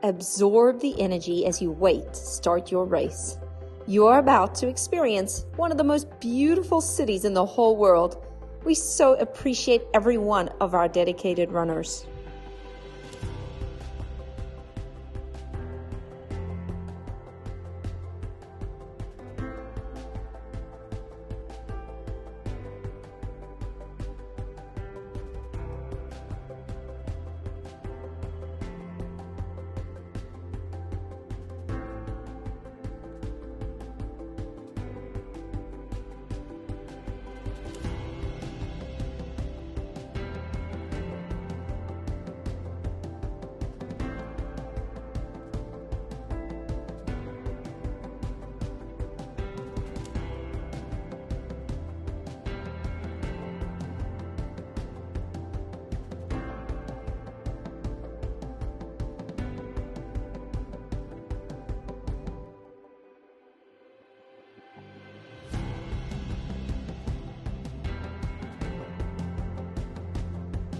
Absorb the energy as you wait to start your race. You are about to experience one of the most beautiful cities in the whole world. We so appreciate every one of our dedicated runners.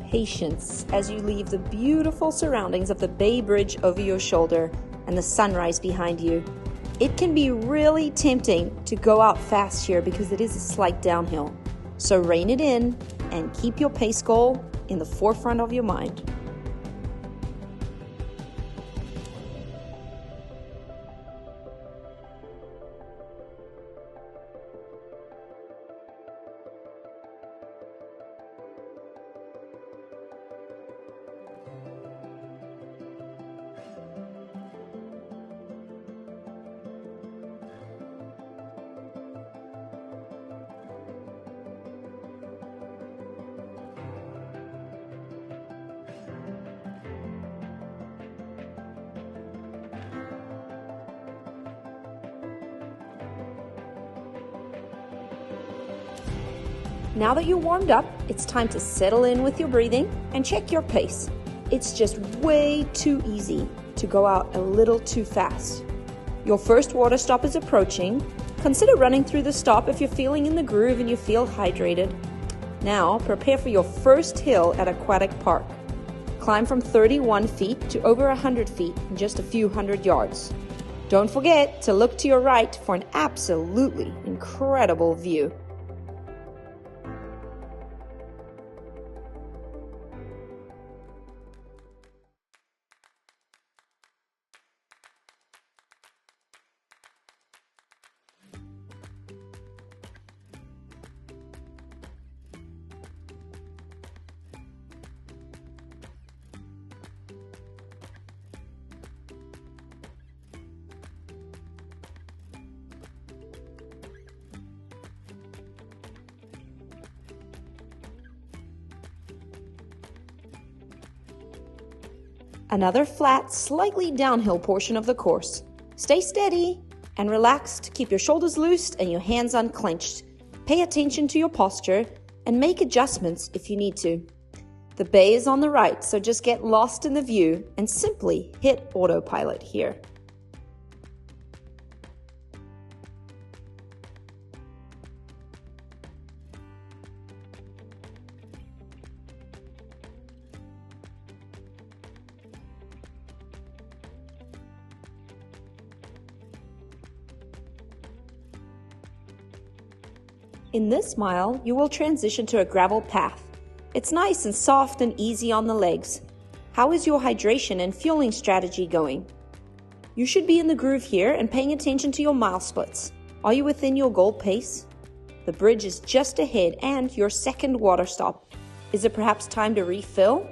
Patience as you leave the beautiful surroundings of the Bay Bridge over your shoulder and the sunrise behind you. It can be really tempting to go out fast here because it is a slight downhill. So rein it in and keep your pace goal in the forefront of your mind. Now that you're warmed up, it's time to settle in with your breathing and check your pace. It's just way too easy to go out a little too fast. Your first water stop is approaching. Consider running through the stop if you're feeling in the groove and you feel hydrated. Now, prepare for your first hill at Aquatic Park. Climb from 31 feet to over 100 feet in just a few hundred yards. Don't forget to look to your right for an absolutely incredible view. Another flat, slightly downhill portion of the course. Stay steady and relaxed. Keep your shoulders loose and your hands unclenched. Pay attention to your posture and make adjustments if you need to. The bay is on the right, so just get lost in the view and simply hit autopilot here. In this mile, you will transition to a gravel path. It's nice and soft and easy on the legs. How is your hydration and fueling strategy going? You should be in the groove here and paying attention to your mile splits. Are you within your goal pace? The bridge is just ahead and your second water stop. Is it perhaps time to refill?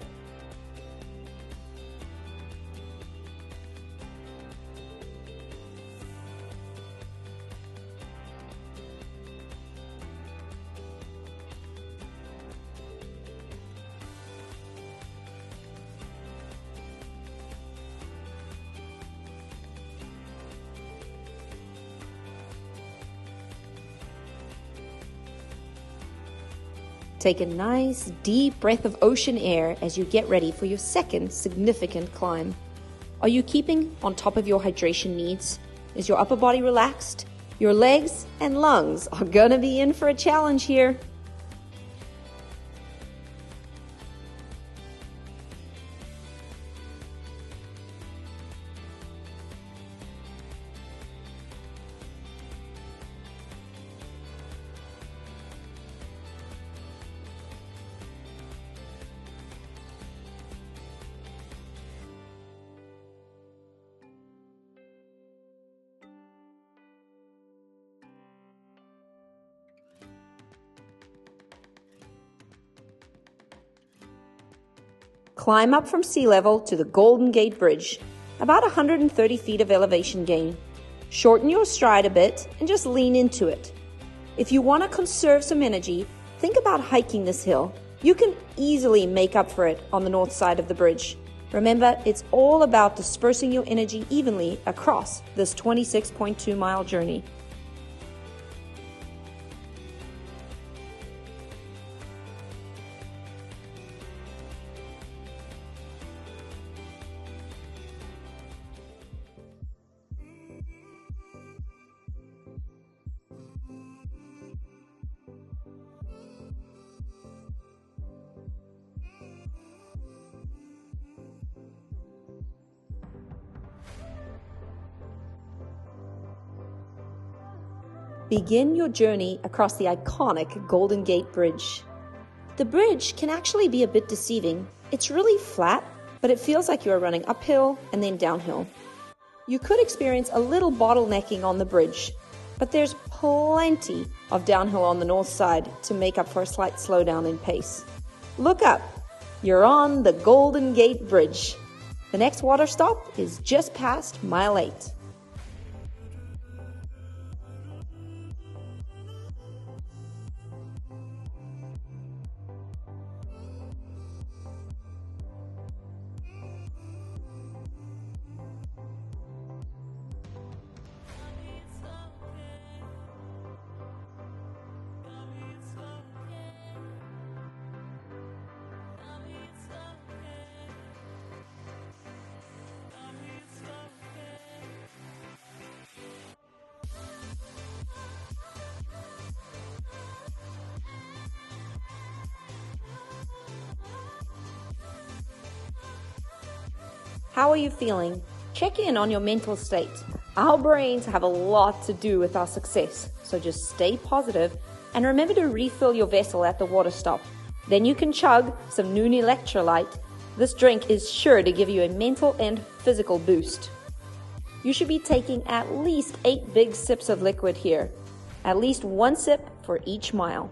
Take a nice, deep breath of ocean air as you get ready for your second significant climb. Are you keeping on top of your hydration needs? Is your upper body relaxed? Your legs and lungs are gonna be in for a challenge here. Climb up from sea level to the Golden Gate Bridge, about 130 feet of elevation gain. Shorten your stride a bit and just lean into it. If you want to conserve some energy, think about hiking this hill. You can easily make up for it on the north side of the bridge. Remember, it's all about dispersing your energy evenly across this 26.2-mile journey. Begin your journey across the iconic Golden Gate Bridge. The bridge can actually be a bit deceiving. It's really flat, but it feels like you are running uphill and then downhill. You could experience a little bottlenecking on the bridge, but there's plenty of downhill on the north side to make up for a slight slowdown in pace. Look up! You're on the Golden Gate Bridge. The next water stop is just past mile 8. How are you feeling? Check in on your mental state. Our brains have a lot to do with our success, so just stay positive and remember to refill your vessel at the water stop. Then you can chug some Noon electrolyte. This drink is sure to give you a mental and physical boost. You should be taking at least 8 big sips of liquid here, at least 1 sip for each mile.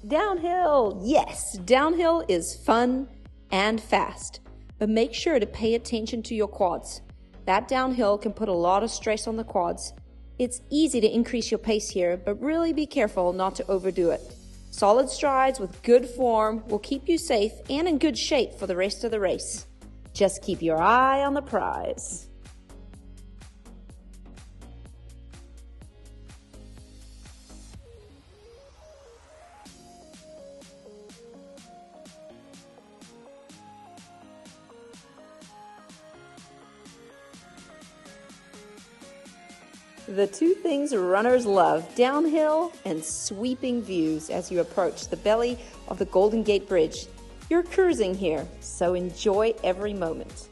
Downhill! Yes, downhill is fun and fast, but make sure to pay attention to your quads. That downhill can put a lot of stress on the quads. It's easy to increase your pace here, but really be careful not to overdo it. Solid strides with good form will keep you safe and in good shape for the rest of the race. Just keep your eye on the prize. The two things runners love, downhill and sweeping views as you approach the belly of the Golden Gate Bridge. You're cruising here, so enjoy every moment.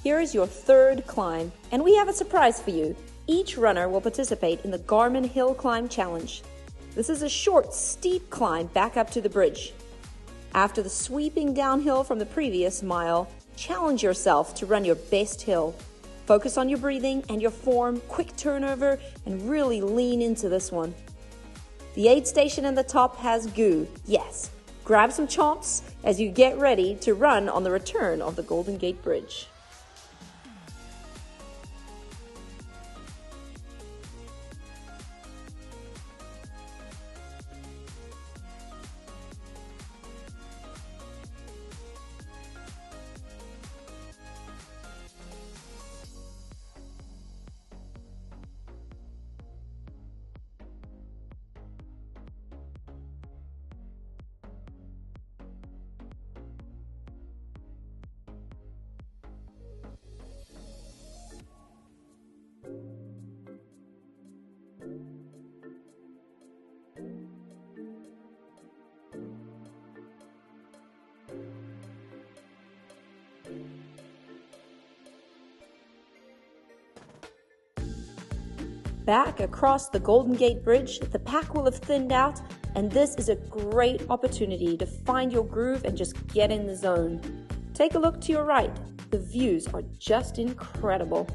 Here is your third climb, and we have a surprise for you. Each runner will participate in the Garmin Hill Climb Challenge. This is a short, steep climb back up to the bridge. After the sweeping downhill from the previous mile, challenge yourself to run your best hill. Focus on your breathing and your form, quick turnover, and really lean into this one. The aid station in the top has goo, yes. Grab some chomps as you get ready to run on the return of the Golden Gate Bridge. Back across the Golden Gate Bridge, the pack will have thinned out, and this is a great opportunity to find your groove and just get in the zone. Take a look to your right. The views are just incredible.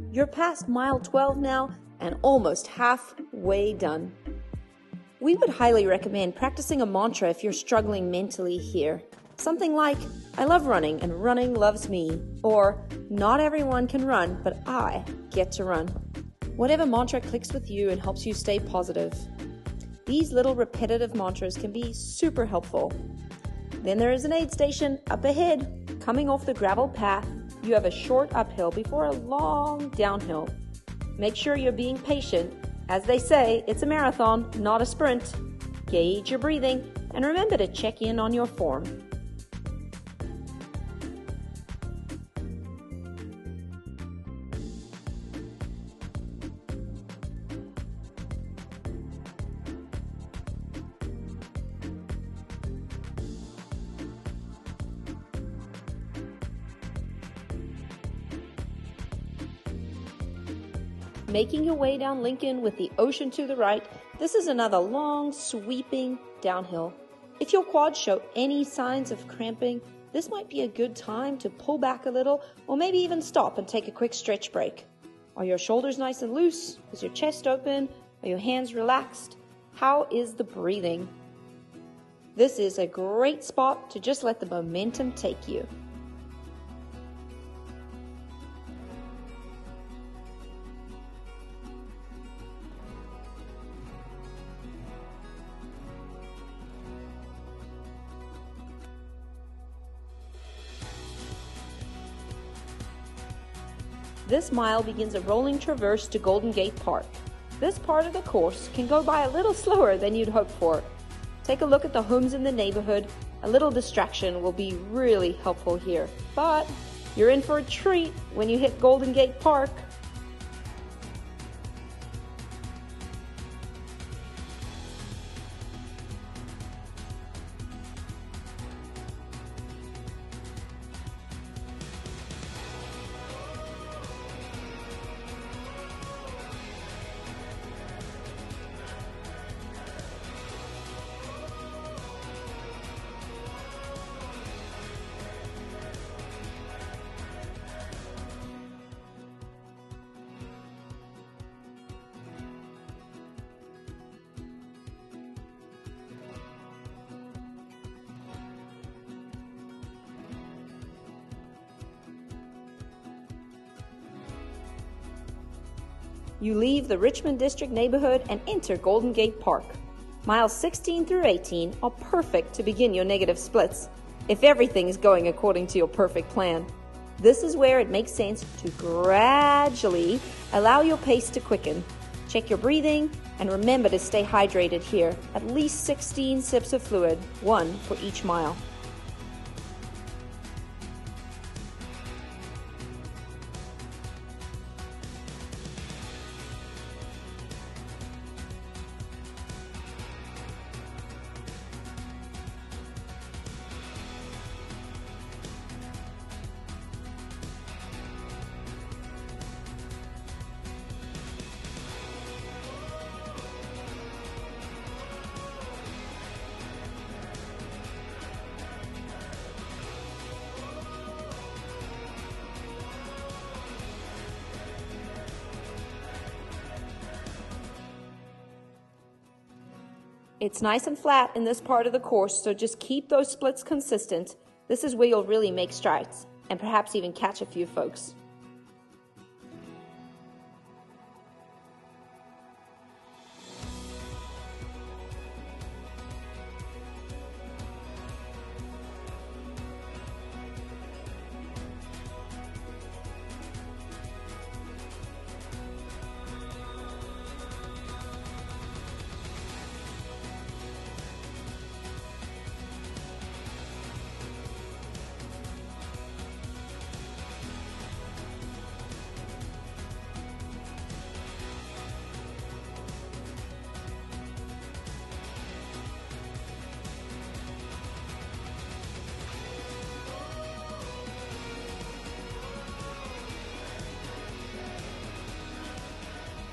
You're past mile 12 now and almost halfway done. We would highly recommend practicing a mantra if you're struggling mentally here. Something like, I love running and running loves me, or not everyone can run, but I get to run. Whatever mantra clicks with you and helps you stay positive. These little repetitive mantras can be super helpful. Then there is an aid station up ahead. Coming off the gravel path, you have a short uphill before a long downhill. Make sure you're being patient. As they say, it's a marathon, not a sprint. Gauge your breathing and remember to check in on your form. Making your way down Lincoln with the ocean to the right, this is another long, sweeping downhill. If your quads show any signs of cramping, this might be a good time to pull back a little or maybe even stop and take a quick stretch break. Are your shoulders nice and loose? Is your chest open? Are your hands relaxed? How is the breathing? This is a great spot to just let the momentum take you. This mile begins a rolling traverse to Golden Gate Park. This part of the course can go by a little slower than you'd hope for. Take a look at the homes in the neighborhood. A little distraction will be really helpful here. But you're in for a treat when you hit Golden Gate Park. You leave the Richmond District neighborhood and enter Golden Gate Park. Miles 16 through 18 are perfect to begin your negative splits, if everything is going according to your perfect plan. This is where it makes sense to gradually allow your pace to quicken. Check your breathing and remember to stay hydrated here. At least 16 sips of fluid, 1 for each mile. It's nice and flat in this part of the course, so just keep those splits consistent. This is where you'll really make strides, and perhaps even catch a few folks.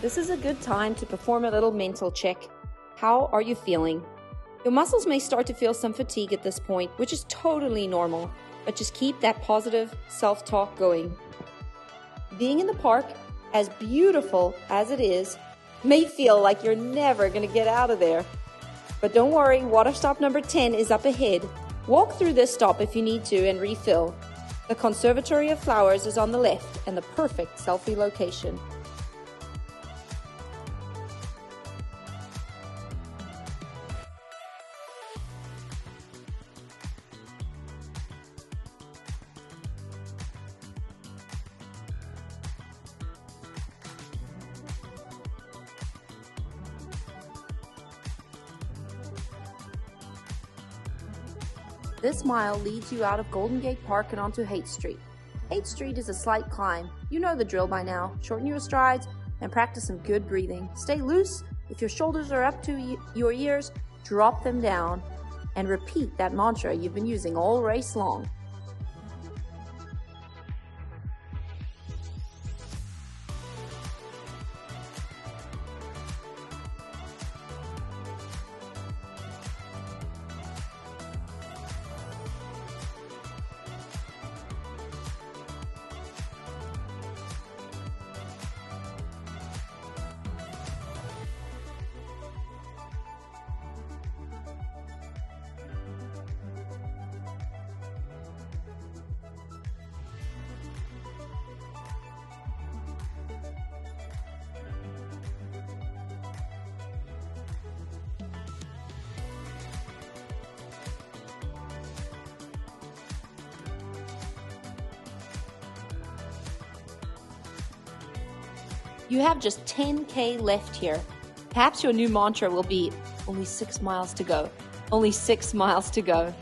This is a good time to perform a little mental check. How are you feeling? Your muscles may start to feel some fatigue at this point, which is totally normal, but just keep that positive self-talk going. Being in the park, as beautiful as it is, may feel like you're never going to get out of there. But don't worry, water stop number 10 is up ahead. Walk through this stop if you need to and refill. The Conservatory of Flowers is on the left and the perfect selfie location. This mile leads you out of Golden Gate Park and onto Haight Street. Haight Street is a slight climb. You know the drill by now. Shorten your strides and practice some good breathing. Stay loose. If your shoulders are up to your ears, drop them down and repeat that mantra you've been using all race long. You have just 10K left here. Perhaps your new mantra will be, only 6 miles to go. Only 6 miles to go.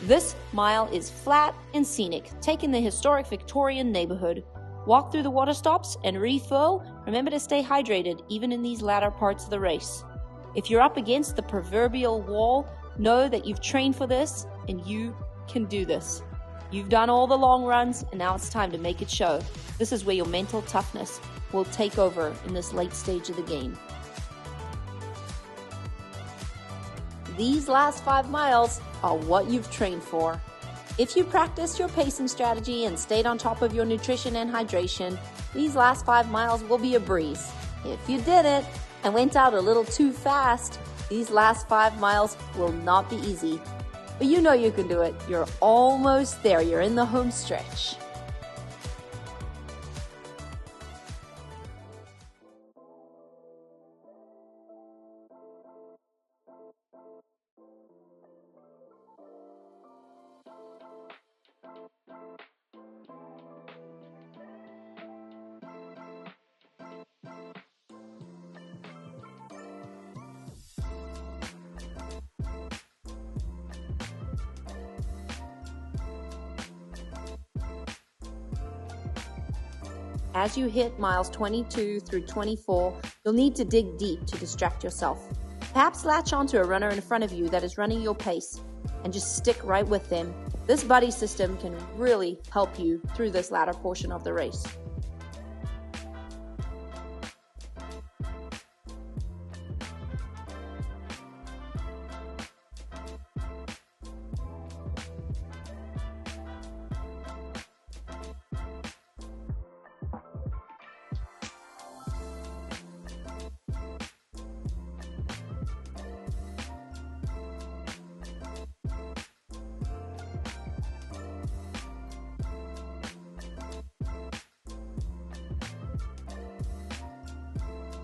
This mile is flat and scenic. Take in the historic Victorian neighborhood. Walk through the water stops and refill. Remember to stay hydrated, even in these latter parts of the race. If you're up against the proverbial wall, know that you've trained for this and you can do this. You've done all the long runs and now it's time to make it show. This is where your mental toughness will take over in this late stage of the game. These last 5 miles are what you've trained for. If you practiced your pacing strategy and stayed on top of your nutrition and hydration, these last 5 miles will be a breeze. If you didn't and went out a little too fast, these last 5 miles will not be easy. But you know you can do it. You're almost there. You're in the home stretch. As you hit miles 22 through 24, you'll need to dig deep to distract yourself. Perhaps latch onto a runner in front of you that is running your pace and just stick right with them. This buddy system can really help you through this latter portion of the race.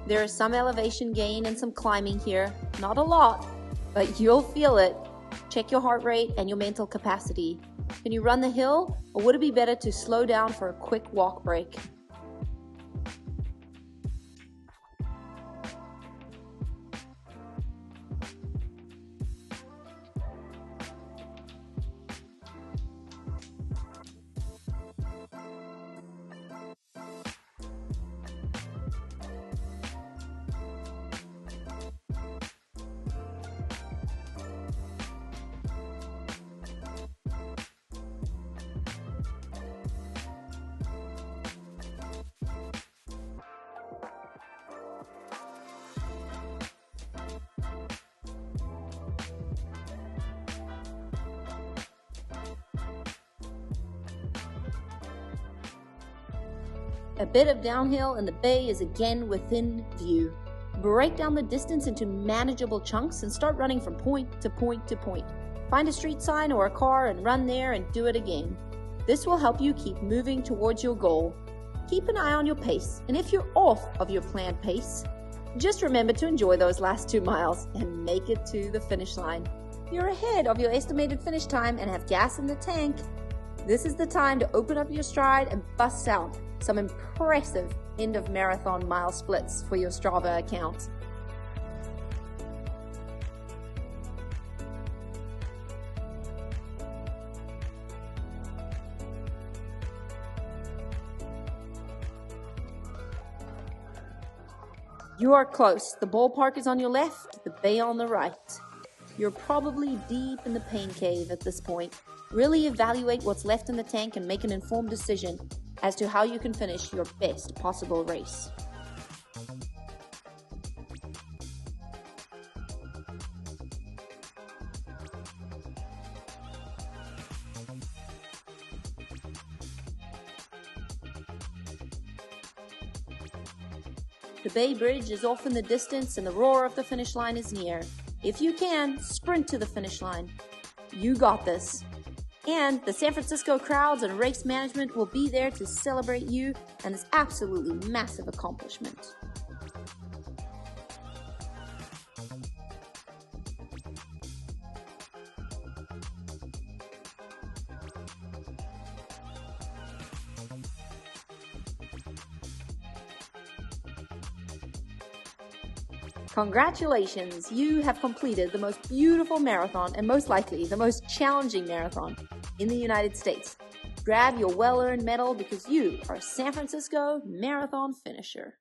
There is some elevation gain and some climbing here. Not a lot, but you'll feel it. Check your heart rate and your mental capacity. Can you run the hill, or would it be better to slow down for a quick walk break? A bit of downhill and the bay is again within view. Break down the distance into manageable chunks and start running from point to point to point. Find a street sign or a car and run there and do it again. This will help you keep moving towards your goal. Keep an eye on your pace, and if you're off of your planned pace, just remember to enjoy those last 2 miles and make it to the finish line. If you're ahead of your estimated finish time and have gas in the tank, this is the time to open up your stride and bust out some impressive end of marathon mile splits for your Strava account. You are close. The ballpark is on your left, the bay on the right. You're probably deep in the pain cave at this point. Really evaluate what's left in the tank and make an informed decision as to how you can finish your best possible race. The Bay Bridge is off in the distance and the roar of the finish line is near. If you can, sprint to the finish line. You got this. And the San Francisco crowds and race management will be there to celebrate you and this absolutely massive accomplishment. Congratulations, you have completed the most beautiful marathon and most likely the most challenging marathon in the United States. Grab your well-earned medal because you are a San Francisco marathon finisher.